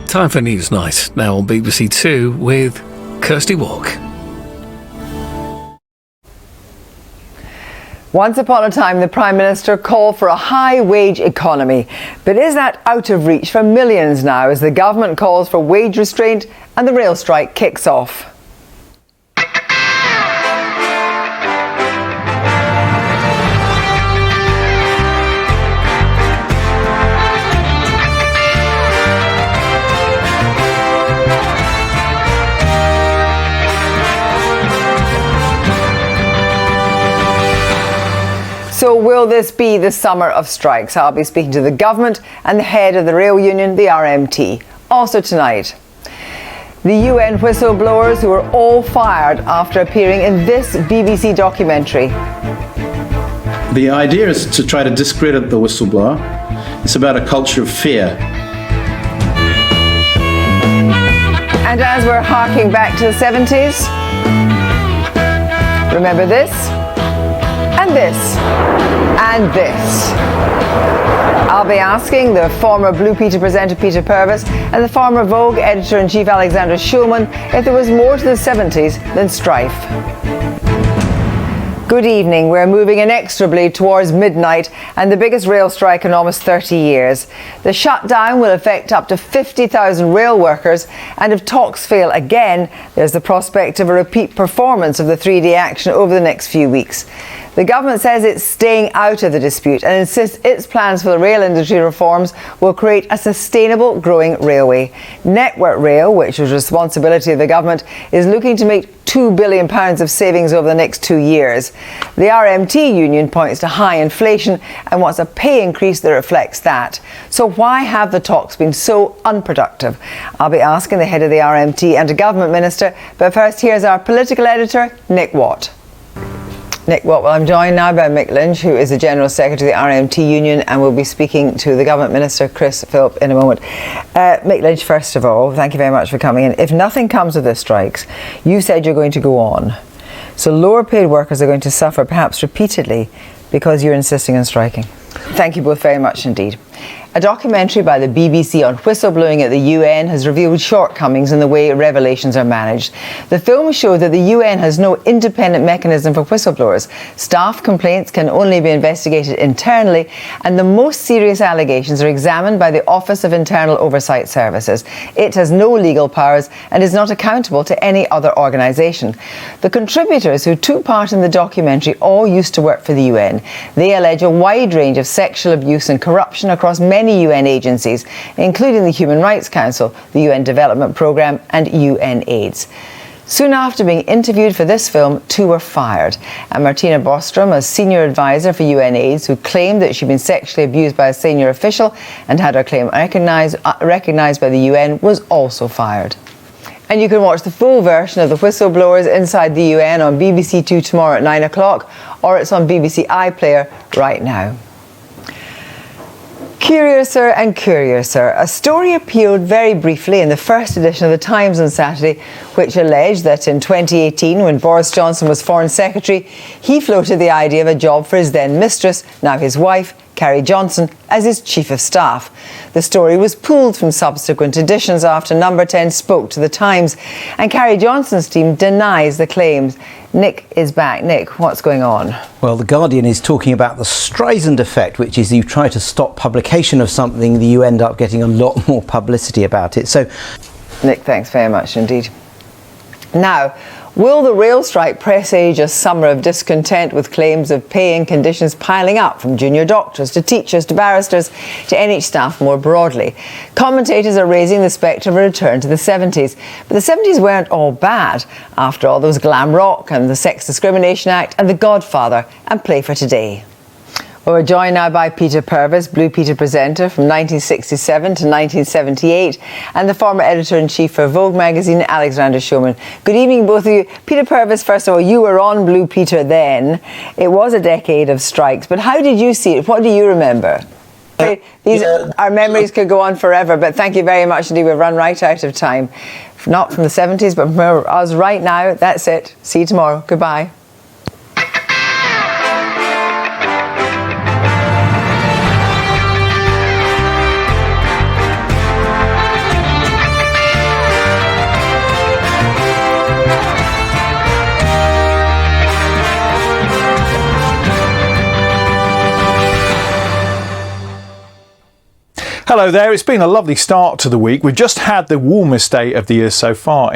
Time for Newsnight, now on BBC Two with Kirsty Wark. Once upon a time, the Prime Minister called for a high-wage economy. But is that out of reach for millions now as the government calls for wage restraint and the rail strike kicks off? So will this be the summer of strikes? I'll be speaking to the government and the head of the rail union, the RMT. Also tonight, the UN whistleblowers who were all fired after appearing in this BBC documentary. The idea is to try to discredit the whistleblower. It's about a culture of fear. And as we're harking back to the 70s, remember this? And this, and this. I'll be asking the former Blue Peter presenter Peter Purves and the former Vogue editor-in-chief Alexander Shulman if there was more to the 70s than strife. Good evening. We're moving inexorably towards midnight and the biggest rail strike in almost 30 years. The shutdown will affect up to 50,000 rail workers, and if talks fail again, there's the prospect of a repeat performance of the three-day action over the next few weeks. The government says it's staying out of the dispute and insists its plans for the rail industry reforms will create a sustainable growing railway. Network Rail, which is responsibility of the government, is looking to make £2 billion of savings over the next 2 years. The RMT union points to high inflation and wants a pay increase that reflects that. So why have the talks been so unproductive? I'll be asking the head of the RMT and a government minister, but first here's our political editor, Nick Watt. Nick, well, I'm joined now by Mick Lynch, who is the General Secretary of the RMT Union, and we'll be speaking to the Government Minister, Chris Philp, in a moment. Mick Lynch, first of all, thank you very much for coming in. If nothing comes of the strikes, you said you're going to go on. So lower paid workers are going to suffer, perhaps repeatedly, because you're insisting on striking. Thank you both very much indeed. A documentary by the BBC on whistleblowing at the UN has revealed shortcomings in the way revelations are managed. The film showed that the UN has no independent mechanism for whistleblowers. Staff complaints can only be investigated internally, and the most serious allegations are examined by the Office of Internal Oversight Services. It has no legal powers and is not accountable to any other organisation. The contributors who took part in the documentary all used to work for the UN. They allege a wide range of sexual abuse and corruption across many UN agencies, including the Human Rights Council, the UN Development Programme and UNAIDS. Soon after being interviewed for this film, two were fired. And Martina Bostrom, a senior advisor for UNAIDS, who claimed that she'd been sexually abused by a senior official and had her claim recognised by the UN, was also fired. And you can watch the full version of the whistleblowers inside the UN on BBC Two tomorrow at 9 o'clock, or it's on BBC iPlayer right now. Curiouser and curiouser. A story appeared very briefly in the first edition of The Times on Saturday, which alleged that in 2018, when Boris Johnson was Foreign Secretary, he floated the idea of a job for his then mistress, now his wife, Carrie Johnson, as his Chief of Staff. The story was pulled from subsequent editions after Number 10 spoke to The Times, and Carrie Johnson's team denies the claims. Nick is back. Nick, what's going on? Well, The Guardian is talking about the Streisand effect, which is you try to stop publication of something, you end up getting a lot more publicity about it. So, Nick, thanks very much indeed. Now, will the rail strike presage a summer of discontent with claims of pay and conditions piling up from junior doctors to teachers to barristers to NH staff more broadly? Commentators are raising the spectre of a return to the 70s. But the 70s weren't all bad. After all, there was glam rock and the Sex Discrimination Act and The Godfather and Play for Today. Well, we're joined now by Peter Purves, Blue Peter presenter from 1967 to 1978, and the former editor-in-chief for Vogue magazine, Alexander Shulman. Good evening, both of you. Peter Purves, first of all, you were on Blue Peter then. It was a decade of strikes, but how did you see it? What do you remember? Our memories could go on forever, but thank you very much indeed. We've run right out of time. Not from the 70s, but from us right now. That's it. See you tomorrow. Goodbye. Hello there, it's been a lovely start to the week. We've just had the warmest day of the year so far.